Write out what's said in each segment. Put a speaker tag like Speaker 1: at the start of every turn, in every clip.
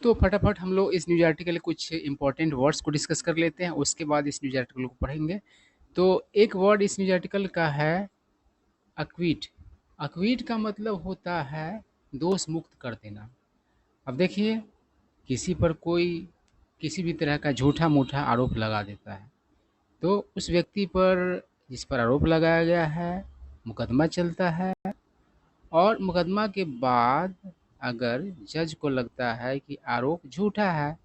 Speaker 1: तो फटाफट हम लोग इस न्यूज़ आर्टिकल के कुछ इंपॉर्टेंट वर्ड्स को डिस्कस कर लेते हैं, उसके बाद इस न्यूज़ आर्टिकल को पढ़ेंगे। तो एक वर्ड इस न्यूज़ आर्टिकल का है अक्विट। अक्विट का मतलब होता है दोष मुक्त कर देना। अब देखिए, किसी पर कोई किसी भी तरह का झूठा-मूठा आरोप लगा देता है, तो उस व्यक्ति पर जिस पर आरोप लगाया गया है, मुकदमा चलता है और मुकदमा के बाद अगर जज को लगता है कि आरोप झूठा है,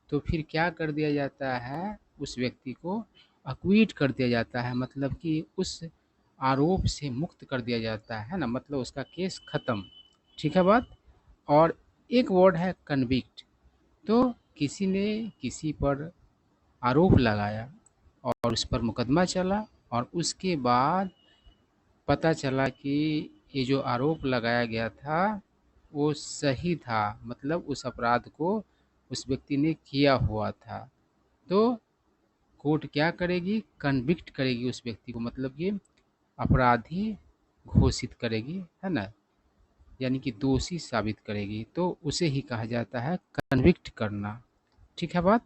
Speaker 1: तो फिर क्या कर दिया जाता है, उस व्यक्ति को अक्विट कर दिया जाता है, मतलब कि उस आरोप से मुक्त कर दिया जाता है ना, मतलब उसका केस ख़त्म। ठीक है बात। और एक वर्ड है कन्विक्ट। तो किसी ने किसी पर आरोप लगाया और उस पर मुकदमा चला और उसके बाद पता चला कि ये जो आरोप लगाया गया था वो सही था, मतलब उस अपराध को उस व्यक्ति ने किया हुआ था। तो कोर्ट क्या करेगी, कन्विक्ट करेगी उस व्यक्ति को, मतलब कि अपराधी घोषित करेगी, है ना, यानी कि दोषी साबित करेगी, तो उसे ही कहा जाता है कन्विक्ट करना। ठीक है बात।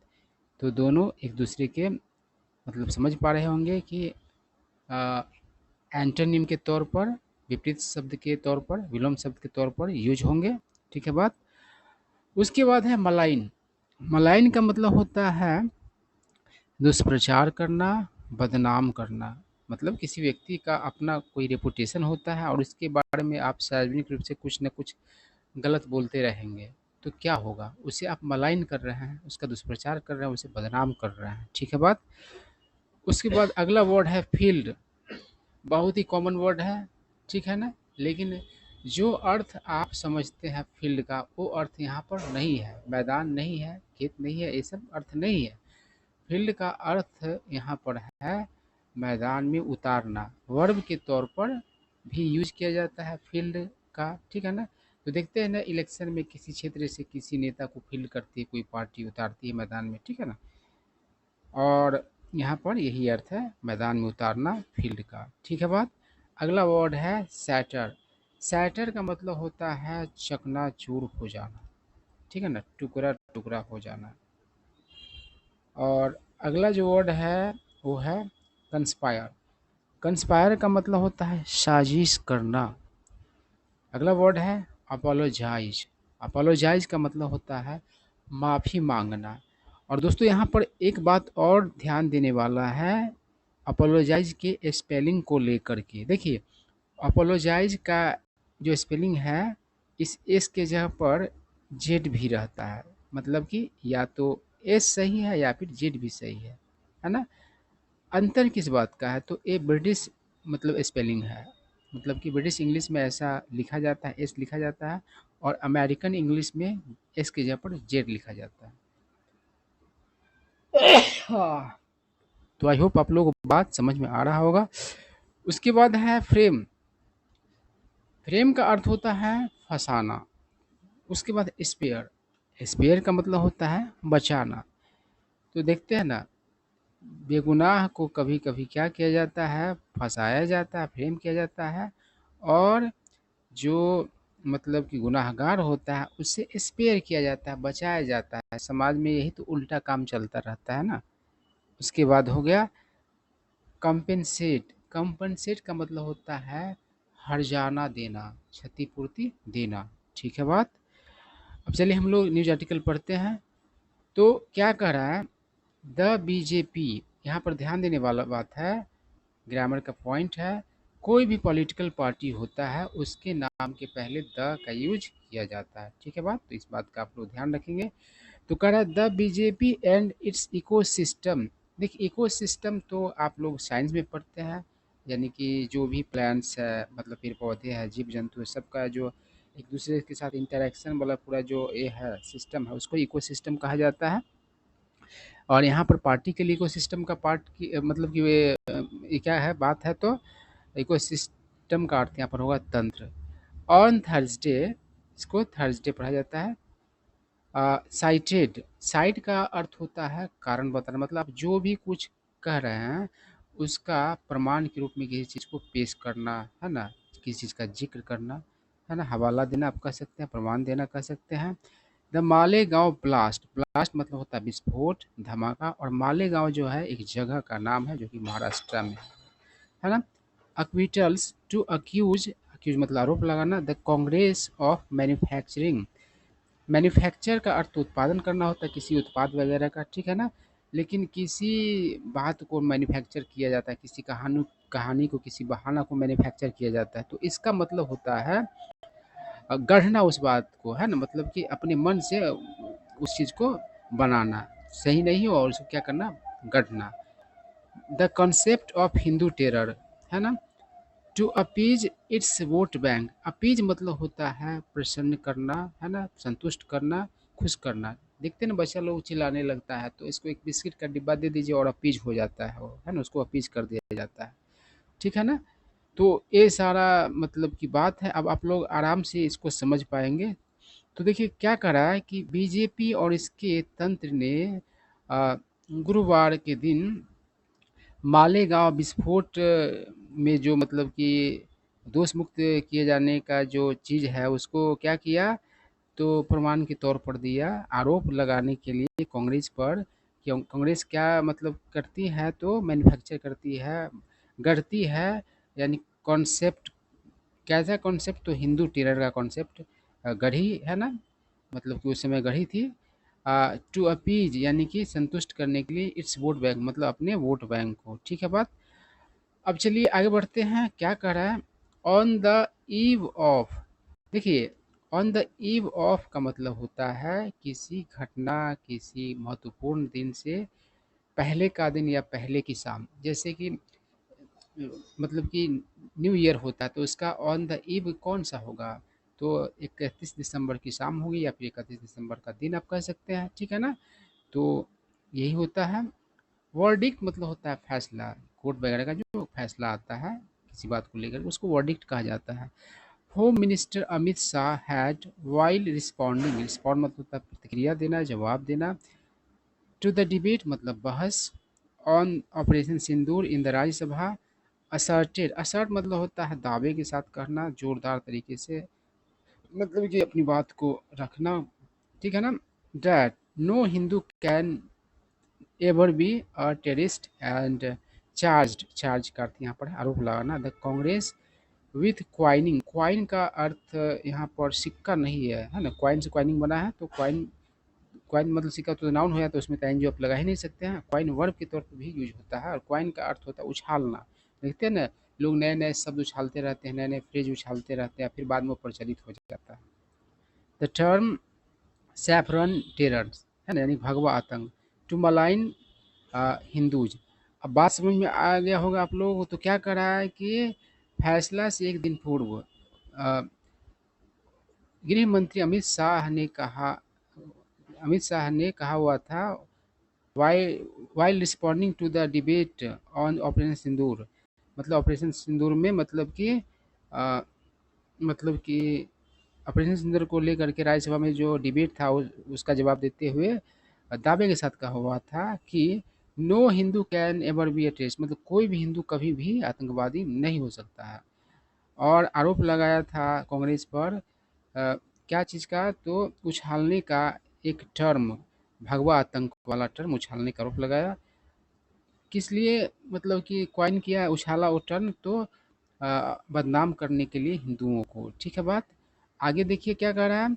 Speaker 1: तो दोनों एक दूसरे के मतलब समझ पा रहे होंगे कि एंटोनिम के तौर पर, विपरीत शब्द के तौर पर, विलोम शब्द के तौर पर यूज होंगे। ठीक है बात। उसके बाद है मलाइन। मलाइन का मतलब होता है दुष्प्रचार करना, बदनाम करना। मतलब किसी व्यक्ति का अपना कोई रेपुटेशन होता है और उसके बारे में आप सार्वजनिक रूप से कुछ न कुछ गलत बोलते रहेंगे, तो क्या होगा, उसे आप मलाइन कर रहे हैं, उसका दुष्प्रचार कर रहे हैं, उसे बदनाम कर रहे हैं। ठीक है बात। उसके बाद अगला वर्ड है फील्ड। बहुत ही कॉमन वर्ड है, ठीक है ना, लेकिन जो अर्थ आप समझते हैं फील्ड का, वो अर्थ यहाँ पर नहीं है। मैदान नहीं है, खेत नहीं है, ये सब अर्थ नहीं है। फील्ड का अर्थ यहाँ पर है मैदान में उतारना। वर्ब के तौर पर भी यूज किया जाता है फील्ड का। ठीक है ना। तो देखते हैं ना, इलेक्शन में किसी क्षेत्र से किसी नेता को फील्ड करती है कोई पार्टी, उतारती है मैदान में। ठीक है ना। और यहाँ पर यही अर्थ है, मैदान में उतारना, फील्ड का। ठीक है बात। अगला वर्ड है सैटर। सैटर का मतलब होता है चकनाचूर हो जाना। ठीक है ना, टुकड़ा टुकड़ा हो जाना। और अगला जो वर्ड है वो है कंस्पायर। कंस्पायर का मतलब होता है साजिश करना। अगला वर्ड है अपोलोजाइज। अपोलोजाइज का मतलब होता है माफ़ी मांगना। और दोस्तों यहाँ पर एक बात और ध्यान देने वाला है अपोलोजाइज के स्पेलिंग को लेकर के। देखिए, अपोलोजाइज का जो स्पेलिंग है, इस एस के जगह पर जेड भी रहता है, मतलब कि या तो एस सही है या फिर जेड भी सही है ना। अंतर किस बात का है, तो ये ब्रिटिश मतलब स्पेलिंग है, मतलब कि ब्रिटिश इंग्लिश में ऐसा लिखा जाता है, एस लिखा जाता है, और अमेरिकन इंग्लिश में एस की जगह पर जेड लिखा जाता है। हाँ, तो आई होप आप लोगों को बात समझ में आ रहा होगा। उसके बाद है फ्रेम। फ्रेम का अर्थ होता है फंसाना। उसके बाद स्पेयर। स्पेयर का मतलब होता है बचाना। तो देखते हैं ना, बेगुनाह को कभी कभी क्या किया जाता है, फंसाया जाता है, फ्रेम किया जाता है, और जो मतलब कि गुनाहगार होता है उससे स्पेयर किया जाता है, बचाया जाता है। समाज में यही तो उल्टा काम चलता रहता है ना। उसके बाद हो गया कंपेंसेट। कंपेंसेट का मतलब होता है हर्जाना देना, क्षतिपूर्ति देना। ठीक है बात। अब चलिए हम लोग न्यूज आर्टिकल पढ़ते हैं। तो क्या कह रहा है, द बीजेपी, यहाँ पर ध्यान देने वाला बात है, ग्रामर का पॉइंट है। कोई भी पॉलिटिकल पार्टी होता है उसके नाम के पहले द का यूज किया जाता है। ठीक है बात। तो इस बात का आप लोग ध्यान रखेंगे। तो कह रहा है the BJP and it's ecosystem. देखिए, इकोसिस्टम तो आप लोग साइंस में पढ़ते हैं, यानी कि जो भी प्लांट्स है, मतलब पेड़ पौधे हैं, जीव जंतु है, सबका जो एक दूसरे के साथ इंटरेक्शन वाला पूरा जो ये है सिस्टम है, उसको इकोसिस्टम कहा जाता है। और यहाँ पर पार्टी के लिए इकोसिस्टम का पार्ट की मतलब कि ये क्या है बात है, तो इकोसिस्टम का अर्थ यहाँ पर होगा तंत्र। ऑन थर्सडे, इसको थर्सडे पढ़ा जाता है। साइटेड, साइट का अर्थ होता है कारण बताना, मतलब आप जो भी कुछ कह रहे हैं उसका प्रमाण के रूप में किसी चीज़ को पेश करना, है ना, किसी चीज़ का जिक्र करना, है ना, हवाला देना आप कह सकते हैं, प्रमाण देना कह सकते हैं। द मालेगांव ब्लास्ट, ब्लास्ट मतलब होता है विस्फोट, धमाका, और मालेगांव जो है एक जगह का नाम है जो कि महाराष्ट्र में है ना। अक्विटल्स टू अक्यूज, अक्यूज मतलब आरोप लगाना, the Congress of manufacturing, manufacture का अर्थ उत्पादन करना होता है किसी उत्पाद वगैरह का, ठीक है ना। लेकिन किसी बात को मैन्युफैक्चर किया जाता है, किसी कहानी कहानी को, किसी बहाना को मैन्युफैक्चर किया जाता है, तो इसका मतलब होता है गढ़ना उस बात को, है ना, मतलब कि अपने मन से उस चीज़ को बनाना सही नहीं हो और उसको क्या करना, गढ़ना। The concept of Hindu terror, है ना, to appease its vote bank, appease मतलब होता है प्रसन्न करना, है ना, संतुष्ट करना, खुश करना। देखते हैं ना बच्चा लोग चिल्लाने लगता है तो इसको एक बिस्किट का डिब्बा दे दीजिए और अपीज हो जाता है वो, है ना, उसको अपीज कर दिया जाता है, ठीक है ना। तो ये सारा मतलब की बात है, अब आप लोग आराम से इसको समझ पाएंगे। तो देखिए क्या करा है कि बीजेपी और इसके तंत्र ने गुरुवार के दिन मालेगांव विस्फोट में जो मतलब कि दोष मुक्त किए जाने का जो चीज़ है उसको क्या किया, तो प्रमाण के तौर पर दिया, आरोप लगाने के लिए कांग्रेस पर कि कांग्रेस क्या मतलब करती है, तो मैन्युफैक्चर करती है, गढ़ती है, यानी कॉन्सेप्ट, कैसा कॉन्सेप्ट, तो हिंदू टेरर का कॉन्सेप्ट गढ़ी, है ना, मतलब कि उस समय गढ़ी थी। टू अपीज यानी कि संतुष्ट करने के लिए इट्स वोट बैंक मतलब अपने वोट बैंक को, ठीक है बात। अब चलिए आगे बढ़ते हैं, क्या कह रहा है, ऑन द ईव ऑफ, देखिए ऑन द ईव ऑफ का मतलब होता है किसी घटना, किसी महत्वपूर्ण दिन से पहले का दिन या पहले की शाम, जैसे कि मतलब कि न्यू ईयर होता है तो उसका ऑन द ईव कौन सा होगा, तो 31 दिसंबर की शाम होगी या फिर 31 दिसंबर का दिन आप कह सकते हैं, ठीक है ना। तो यही होता है। वर्डिक्ट मतलब होता है फैसला, कोर्ट वगैरह का जो फैसला आता है किसी बात को लेकर उसको वर्डिक्ट कहा जाता है। Home minister Amit Shah had while responding, respond मतलब होता है प्रतिक्रिया देना, जवाब देना, टू द डिबेट मतलब बहस, on operation Sindoor in the Rajya Sabha, asserted, assert मतलब होता है दावे के साथ कहना, जोरदार तरीके से, मतलब कि अपनी बात को रखना, ठीक है ना। That no Hindu can ever be a terrorist and charge, charge का अर्थ यहाँ पर है आरोप लगाना, the Congress with coining, coin का अर्थ यहाँ पर सिक्का नहीं है ना, क्वाइन से क्वाइनिंग बना है, तो क्वाइन, क्वाइन मतलब सिक्का तो नाउन हो जाता है तो उसमें तो एनजीओ आप लगा ही नहीं सकते हैं, क्वाइन वर्ब के तौर पर भी यूज होता है और क्वाइन का अर्थ होता है उछालना। देखते हैं ना लोग नए नए शब्द उछालते रहते हैं, नए नए फ्रेज उछालते रहते हैं, फिर बाद में वो प्रचलित हो जाता है। द टर्म सैफरन टेरर, है ना, यानी भगवा आतंक, टू मलाइन हिंदूज। अब बात समझ में आ गया होगा आप लोगों को, तो क्या कर रहा है कि फैसला से एक दिन पूर्व गृह मंत्री अमित शाह ने कहा हुआ था, while responding to the debate on operation Sindoor, मतलब ऑपरेशन सिंदूर में अ, मतलब कि ऑपरेशन सिंदूर को लेकर के राज्यसभा में जो डिबेट था उसका जवाब देते हुए दावे के साथ कहा हुआ था कि no Hindu can ever be a terrorist, मतलब कोई भी हिंदू कभी भी आतंकवादी नहीं हो सकता है। और आरोप लगाया था कांग्रेस पर क्या चीज़ का, तो उछालने का एक टर्म, भगवा आतंक वाला टर्म उछालने का आरोप लगाया, किस लिए, मतलब कि क्वाइन किया, उछाला वो टर्म, तो बदनाम करने के लिए हिंदुओं को, ठीक है बात। आगे देखिए क्या कह रहा है,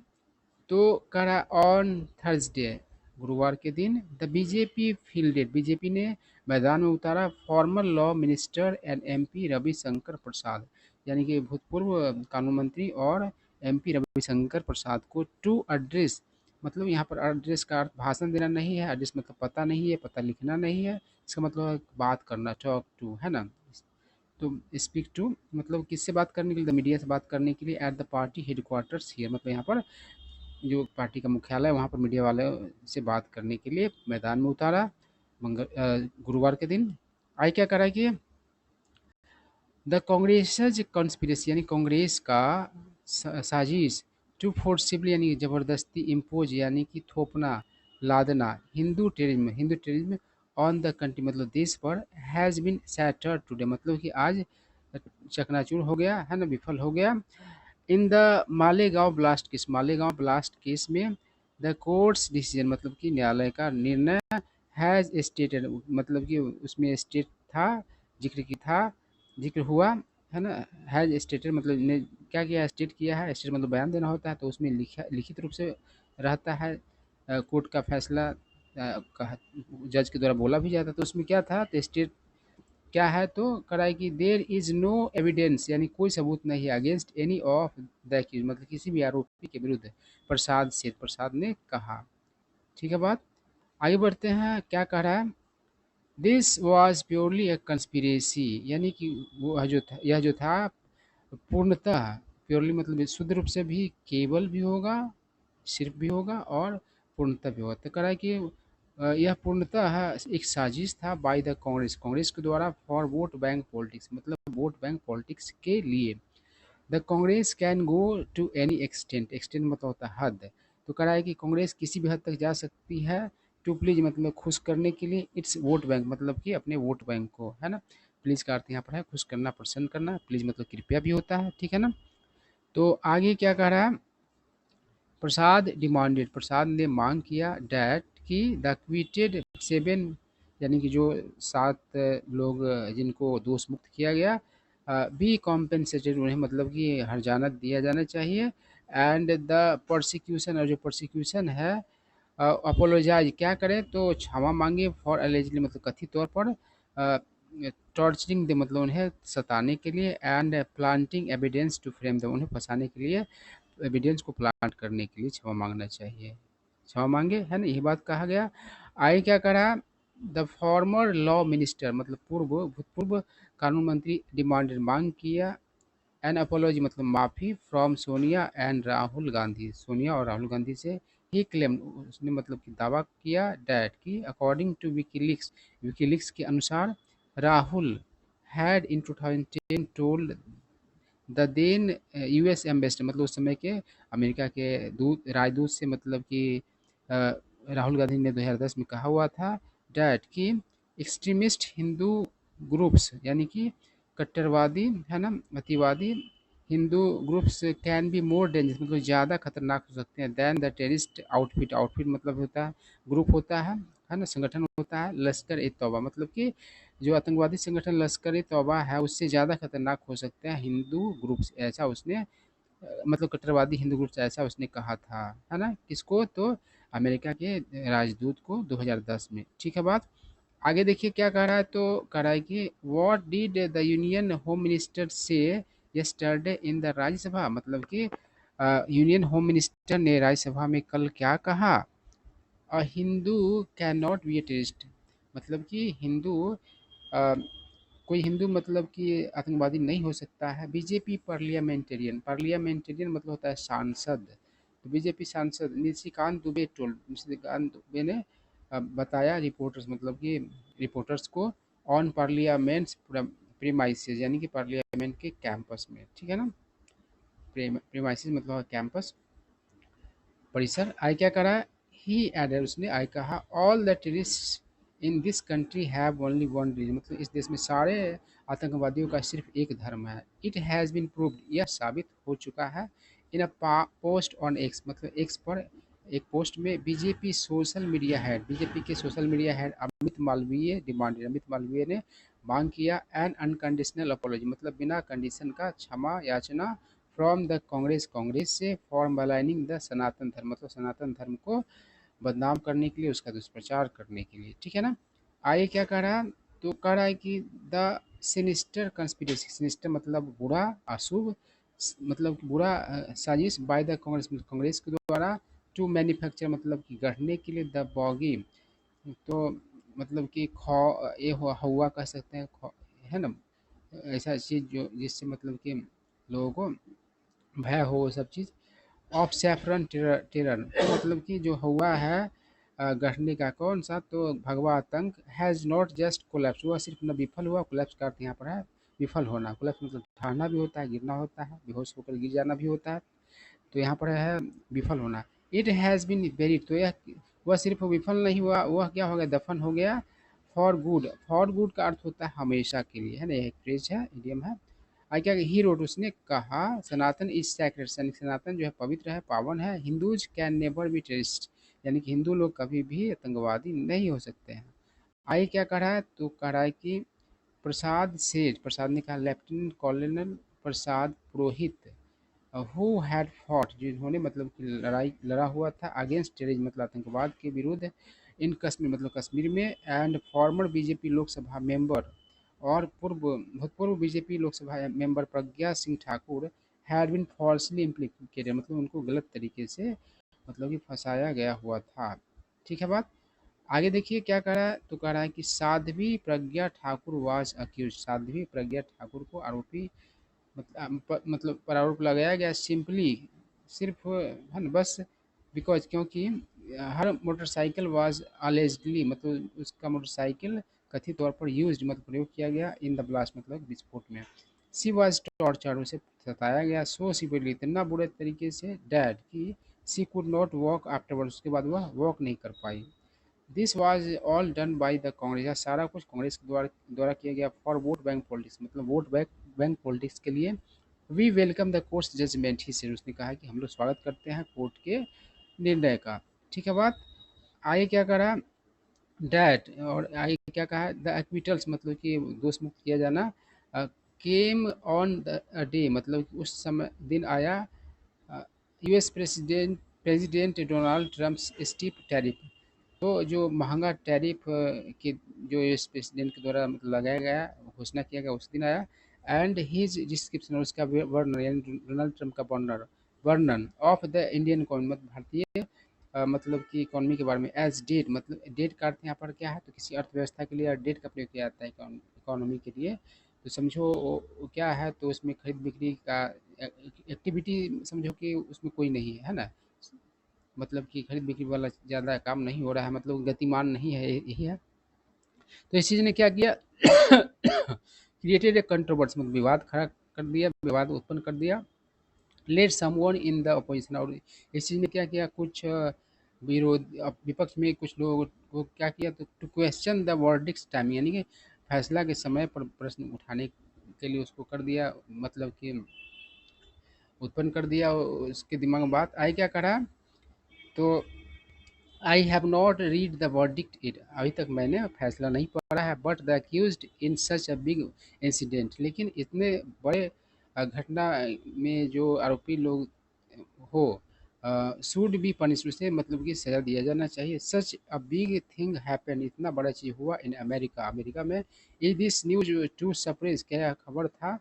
Speaker 1: तो कह रहा है ऑन थर्सडे, गुरुवार के दिन, द बीजेपी फील्डेड, बीजेपी ने मैदान में उतारा former law minister and MP Ravishankar Prasad, यानी कि भूतपूर्व कानून मंत्री और एमपी रविशंकर प्रसाद को, टू एड्रेस, मतलब यहाँ पर एड्रेस का अर्थ भाषण देना नहीं है, एड्रेस मतलब पता नहीं है, पता लिखना नहीं है, इसका मतलब है बात करना, टॉक टू, है ना। तो स्पीक टू मतलब किससे बात करने के लिए, द मीडिया से बात करने के लिए, at the party headquarters here, मतलब यहाँ पर जो पार्टी का मुख्यालय है वहाँ पर मीडिया वाले से बात करने के लिए मैदान में उतारा गुरुवार के दिन। आई क्या करा कि द कांग्रेसज कॉन्स्पिरेसी, यानी कांग्रेस का साजिश, टू फोर्सिबली यानी ज़बरदस्ती, इम्पोज यानी कि थोपना, लादना, Hindu terrorism on the country मतलब देश पर, हैज़ बिन सैटर्ड टुडे मतलब कि आज चकनाचूर हो गया, है ना, विफल हो गया। In the Malegaon blast case, Malegaon blast case में द कोर्ट्स डिसीजन मतलब कि न्यायालय का निर्णय हैज़ स्टेटेड मतलब कि उसमें स्टेट था, जिक्र की था, जिक्र हुआ है ना। हैज़ स्टेटेड मतलब ने क्या किया, स्टेट किया है, स्टेट मतलब बयान देना होता है, तो उसमें लिखा लिखित रूप से रहता है। कोर्ट का फैसला जज के द्वारा बोला भी जाता है, तो उसमें क्या था, तो स्टेट क्या है, तो कराई कि देयर इज नो एविडेंस यानी कोई सबूत नहीं है against any of the accused मतलब किसी भी आरोपी के विरुद्ध, प्रसाद ने कहा। ठीक है बात। आगे बढ़ते हैं, क्या कह रहा है, this was purely A conspiracy यानी कि वो जो था, यह जो था पूर्णतः, प्योरली मतलब शुद्ध रूप से भी, केवल भी होगा, सिर्फ भी होगा और पूर्णतः भी होगा। तो कह रहा है कि यह पूर्णतः एक साजिश था बाय द कांग्रेस, कांग्रेस के द्वारा, फॉर वोट बैंक पॉलिटिक्स मतलब वोट बैंक पॉलिटिक्स के लिए। The Congress can go to any extent, extent मतलब होता है हद। तो कह रहा है कि कांग्रेस किसी भी हद तक जा सकती है, टू प्लीज मतलब खुश करने के लिए, इट्स वोट बैंक मतलब कि अपने वोट बैंक को, है ना। प्लीज का अर्थ यहाँ पर है खुश करना, प्रसन्न करना, प्लीज मतलब कृपया भी होता है, ठीक है ना। तो आगे क्या कह रहा है, प्रसाद डिमांडेड, प्रसाद ने मांग किया, डैट कि द क्विटेड सेवन यानी कि जो 7 लोग जिनको दोष मुक्त किया गया, बी कॉम्पेंसेटेड उन्हें मतलब कि हर्जाना दिया जाना चाहिए, एंड द प्रोसिक्यूशन और जो प्रोसिक्यूशन है अपोलोजाइज क्या करें, तो क्षमा मांगे फॉर एलिजिबली मतलब कथित तौर पर टॉर्चरिंग दे मतलब उन्हें सताने के लिए, and planting evidence to frame them उन्हें फंसाने के लिए, एविडेंस को प्लांट करने के लिए क्षमा मांगना चाहिए, क्षमा मांगे, है ना, यही बात कहा गया। आगे क्या करा, द फॉर्मर लॉ मिनिस्टर मतलब भूतपूर्व कानून मंत्री डिमांडेड मांग किया, एन अपोलॉजी मतलब माफ़ी, फ्रॉम सोनिया एंड राहुल गांधी, सोनिया और राहुल गांधी से। ही क्लेम उसने मतलब कि दावा किया, डैट कि अकॉर्डिंग टू विकीलीक्स, विकीलीक्स के अनुसार Rahul had in 2010 told the then US ambassador मतलब उस समय के अमेरिका के दूत राजदूत से मतलब कि राहुल गांधी ने 2010 में कहा हुआ था, डैट कि एक्सट्रीमिस्ट हिंदू ग्रुप्स यानी कि कट्टरवादी, है ना, अतिवादी Hindu groups can be more dangerous मतलब ज़्यादा खतरनाक हो सकते हैं, than the terrorist outfit, outfit मतलब होता है ग्रुप होता है ना, संगठन होता है, लश्कर ए तौबा मतलब कि जो आतंकवादी संगठन लश्कर ए तौबा है उससे ज़्यादा खतरनाक हो सकते हैं हिंदू ग्रुप्स, ऐसा उसने मतलब कट्टरवादी हिंदू ग्रुप्स, ऐसा उसने कहा था, है ना, किसको, तो अमेरिका के राजदूत को 2010 में। ठीक है बात। आगे देखिए क्या कह रहा है, तो कह रहा है कि what did the union home minister से यस्टरडे इन द राज्यसभा मतलब कि यूनियन होम मिनिस्टर ने राज्यसभा में कल क्या कहा, a Hindu can not be a terrorist मतलब कि हिंदू अ, कोई हिंदू मतलब कि आतंकवादी नहीं हो सकता है। बीजेपी पार्लियामेंटेरियन, पार्लियामेंटेरियन मतलब होता है सांसद, तो बीजेपी सांसद निशिकांत दुबे ने बताया रिपोर्टर्स मतलब कि रिपोर्टर्स को, ऑन पार्लियामेंट्स प्रीमाइसेस यानी कि पार्लियामेंट के कैंपस में, ठीक है ना, प्रीमाइसेस मतलब कैंपस, परिसर। आई क्या करा, ही एडेड उसने आई कहा, all the terrorist in this country have only one religion मतलब इस देश में सारे आतंकवादियों का सिर्फ एक धर्म है। इट हैज़ बीन प्रूव्ड यह साबित हो चुका है, in a post on X मतलब एक्स पर एक पोस्ट में, BJP social media head, BJP के social media head Amit Malviya demanded, Amit Malviya ने मांग किया, एन अनकंडीशनल अपॉलॉजी मतलब बिना कंडीशन का क्षमा याचना, फ्रॉम द कांग्रेस, कांग्रेस से, फॉर मलाइनिंग द सनातन धर्म मतलब सनातन धर्म को बदनाम करने के लिए, उसका दुष्प्रचार करने के लिए, ठीक है ना। आगे क्या कह रहा है, तो कह रहा है कि द सिनिस्टर कंस्पिरेसी, सिनिस्टर मतलब बुरा, अशुभ, मतलब बुरा साजिश, बाय द कांग्रेस कांग्रेस के द्वारा, टू मैन्युफैक्चर मतलब कि गढ़ने के लिए, द बॉगी तो मतलब कि खौ ये हुआ कह सकते हैं है ना, ऐसा चीज़ जो जिससे मतलब कि लोगों को भय हो वो सब चीज़, ऑफ सैफरन टेरर, टेरर तो मतलब कि जो हुआ है गढ़ने का कौन सा, तो भगवा आतंक, हैज़ नॉट जस्ट कोलैप्स हुआ सिर्फ न विफल हुआ, कोलैप्स का अर्थ यहाँ पर है विफल होना, कोलैप्स मतलब ढहना भी होता है, गिरना होता है, बेहोश होकर गिर जाना भी होता है, तो यहाँ पर है विफल होना। इट हैज़ बीन बेरिड तो यह वह सिर्फ विफल नहीं हुआ, वह क्या हो गया, दफन हो गया, फॉर गुड, फॉर गुड का अर्थ होता है हमेशा के लिए, है ना, यह एक फ्रेज है, इडियम है, आई क्या ही रोट, उसने कहा सनातन इज सैक्रेड, सनातन जो है पवित्र है, पावन है, Hindus can never be terrorist, यानी कि हिंदू लोग कभी भी आतंकवादी नहीं हो सकते हैं। आई क्या कह रहा है, तो कह रहा है कि प्रसाद सेठ, प्रसाद ने कहा lieutenant colonel Prasad Purohit who had fought, जिन्होंने मतलब कि लड़ा हुआ था अगेंस्ट टेररिज्म, मतलब आतंकवाद के विरुद्ध, इन कश्मीर मतलब कश्मीर में, and former BJP Lok Sabha member, और भूतपूर्व BJP Lok Sabha member Pragya Singh Thakur had been falsely implicated, मतलब उनको गलत तरीके से मतलब कि फंसाया गया हुआ था। ठीक है बात। आगे देखिए क्या कह रहा है, तो कह रहा है कि साध्वी प्रज्ञा ठाकुर वाज अक्यूज, साध्वी प्रज्ञा ठाकुर को आरोपी मतलब पर आरोप लगाया गया, सिंपली सिर्फ है ना, बस बिकॉज, क्योंकि हर मोटरसाइकिल वाज अलेजडली, मतलब उसका मोटरसाइकिल कथित तौर पर यूज्ड मतलब प्रयोग किया गया इन द ब्लास्ट मतलब विस्फोट में। सी वाज टॉर्चर, उसे सताया गया सो सिवियरली, इतना बुरे तरीके से डैड कि she could not walk afterward, उसके बाद वह वॉक नहीं कर पाई। This was all done by the Congress, यह सारा कुछ कांग्रेस के द्वारा द्वारा किया गया फॉर वोट बैंक पॉलिटिक्स, मतलब वोट बैंक पॉलिटिक्स के लिए। We welcome the court's judgment he says, उसने कहा कि हम लोग स्वागत करते हैं कोर्ट के निर्णय का। ठीक है बात। आगे क्या करा डैट, और आगे क्या कहा, द एक्विटल्स मतलब कि दोष मुक्त किया जाना, केम ऑन द डे मतलब कि उस समय दिन आया, US president president Donald Trump's steep tariff, तो जो महंगा टैरिफ के जो यूएस प्रेसिडेंट के द्वारा मतलब लगाया गया, घोषणा किया गया, उस दिन आया। एंड हिज डिस्क्रिप्शन, उसका वर्णन, यानी डोनाल्ड ट्रम्प का वर्णन ऑफ द इंडियन इकोनॉमी, मतलब भारतीय मतलब कि इकोनॉमी के बारे में, एज डेट, मतलब डेट का अर्थ यहाँ पर क्या है, तो किसी अर्थव्यवस्था के लिए डेट का प्रयोग किया जाता है इकोनॉमी के लिए। तो समझो वो क्या है, तो उसमें खरीद बिक्री का एक्टिविटी समझो कि उसमें कोई नहीं है, है ना, मतलब कि खरीद बिक्री वाला ज़्यादा काम नहीं हो रहा है, मतलब गतिमान नहीं है, यही है। तो इस चीज़ ने क्या किया क्रिएटेड ए कंट्रोवर्सी, मतलब विवाद खड़ा कर दिया, विवाद उत्पन्न कर दिया। Let someone in the opposition, और इस चीज़ ने क्या किया, कुछ विपक्ष में कुछ लोगों को क्या किया, तो to question the verdicts time, यानी कि फैसला के समय पर प्रश्न उठाने के लिए उसको कर दिया, मतलब कि उत्पन्न कर दिया, उसके दिमाग में बात आई, क्या करा, तो I have not read the verdict it, अभी तक मैंने फैसला नहीं पढ़ा है, but the accused in such a big incident, लेकिन इतने बड़े घटना में जो आरोपी लोग हो, शुड बी पनिश, उसे मतलब कि सजा दिया जाना चाहिए। Such a big thing happen, इतना बड़ा चीज़ हुआ इन अमेरिका, अमेरिका में। Is this news to suppress, क्या खबर था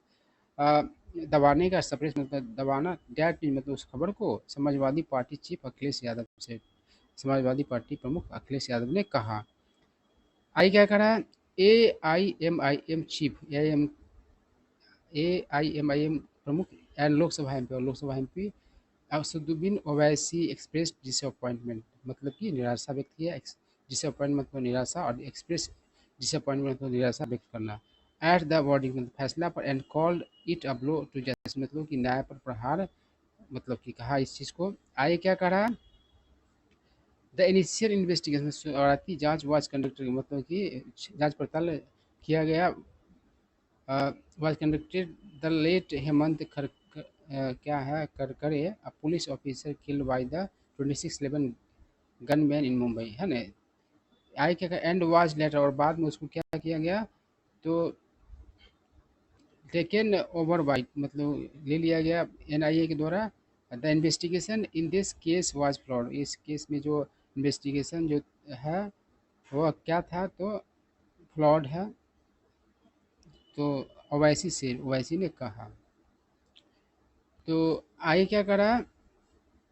Speaker 1: अ, दबाने का, सप्रेस मतलब दबाना, डैट मतलब उस खबर को समाजवादी पार्टी चीफ अखिलेश यादव से, समाजवादी पार्टी प्रमुख अखिलेश यादव ने कहा। आई क्या कह रहा है, AIMIM चीफ, AIMIM प्रमुख एंड लोकसभा एमपी, और Lok Sabha MP Asaduddin Owaisi express disappointment, मतलब कि निराशा व्यक्त किया, डिसअपॉइंटमेंट मतलब निराशा, और एक्सप्रेस डिसअपॉइंटमेंट मतलब निराशा व्यक्त करना, एट द वर्डिंग मतलब फैसला पर, and called it a blow to justice, मतलब कि न्याय पर प्रहार, मतलब कि कहा इस चीज़ को। आगे क्या कह रहा है, द इनिशियल इन्वेस्टिगेशन, शुरुआती जांच वाज कंडक्टेड, मतलब कि जांच पड़ताल किया गया, was conducted the late Hemant क्या है Karkare, a police officer killed by the 2611 gunman in Mumbai, है ना। आई क्या एंड वाज लेटर, और बाद में उसको क्या किया गया, तो टेकन ओवर बाई मतलब ले लिया गया NIA के द्वारा। The investigation in this case was flawed, इस केस में जो इन्वेस्टिगेशन जो है वह क्या था, तो फ्लॉड है, तो ओवैसी ने कहा। तो आगे क्या करा,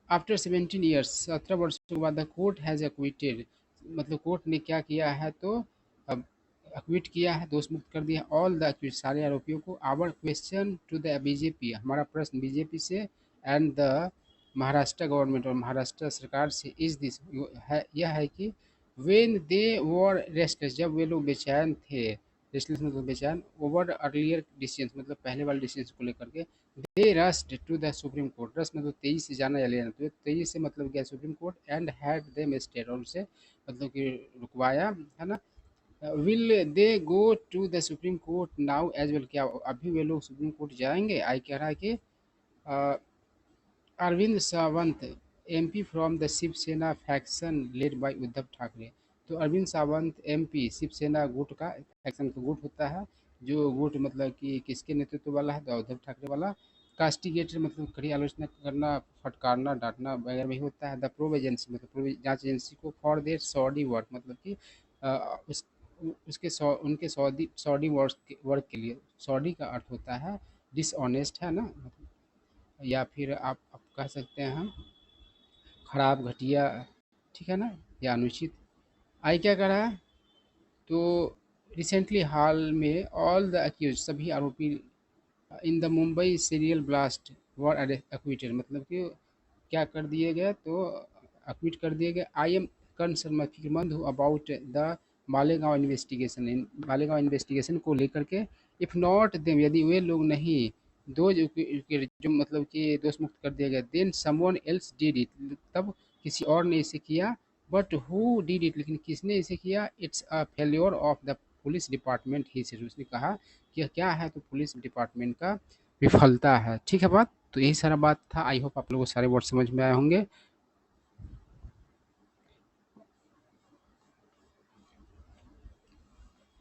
Speaker 1: आफ्टर 17 ईयर्स, 17 वर्षों के बाद द कोर्ट हैज़ एक्विटेड, मतलब कोर्ट ने क्या किया है, तो अब एक्विट किया है, दोष मुक्त कर दिया ऑल द एक्विट, सारे आरोपियों को। Our question to the BJP, हमारा प्रश्न बीजेपी से, एंड द महाराष्ट्र गवर्नमेंट, और महाराष्ट्र सरकार से, इज दिस है, यह है कि वेन दे वर रेस्टलेस, जब वे लोग बेचैन थे, रेस्टलेस मतलब बेचैन, ओवर अर्लियर डिसीजन मतलब पहले वाले डिसीजन को लेकर के, दे rushed to the supreme court, रस मतलब तेजी से जाना या लेना, तो तेजी से मतलब गया supreme court, and had them stayed, और उसे मतलब कि रुकवाया, है ना, will they go to the supreme court now as well, क्या अभी वे लोग सुप्रीम कोर्ट जाएंगे? आई कह रहा है कि Arvind Sawant MP from the Shiv Sena faction led by Uddhav Thackeray. तो अरविंद सावंत एमपी शिवसेना गुट का फैक्शन का गुट होता है, जो गुट मतलब कि किसके नेतृत्व वाला है? तो उद्धव ठाकरे वाला। कास्टिगेटेड मतलब कड़ी आलोचना करना, फटकारना, डांटना वगैरह भी होता है। द प्रोब एजेंसी मतलब प्रोब जांच एजेंसी को फॉर देयर सॉडी वर्क मतलब कि उस उसके उनके सॉडी वर्क के लिए। सॉडी का अर्थ होता है डिसऑनेस्ट, है ना, मतलब, या फिर आप कह सकते हैं खराब, घटिया, ठीक है ना, या अनुचित। आई क्या कर रहा है? तो रिसेंटली हाल में ऑल द अक्यूज सभी आरोपी in the Mumbai serial blast were acquitted मतलब कि क्या कर दिए गए? तो एक्विट कर दिए गए। आई एम कंसर्न, मैं फिक्रमंद हूँ about the Malegaon investigation, Malegaon investigation को लेकर के। इफ़ नॉट देम, यदि वे लोग नहीं, दो जो मतलब कि दोष मुक्त कर दिए गए, then someone else did it, तब किसी और ने इसे किया। बट हु डिड इट, लेकिन किसने इसे किया? It's a failure of the police department, he says उसने कहा कि क्या है? तो पुलिस डिपार्टमेंट का विफलता है। ठीक है बात? तो यही सारा बात था। आई होप आप लोगों को सारे वर्ड समझ में आए होंगे।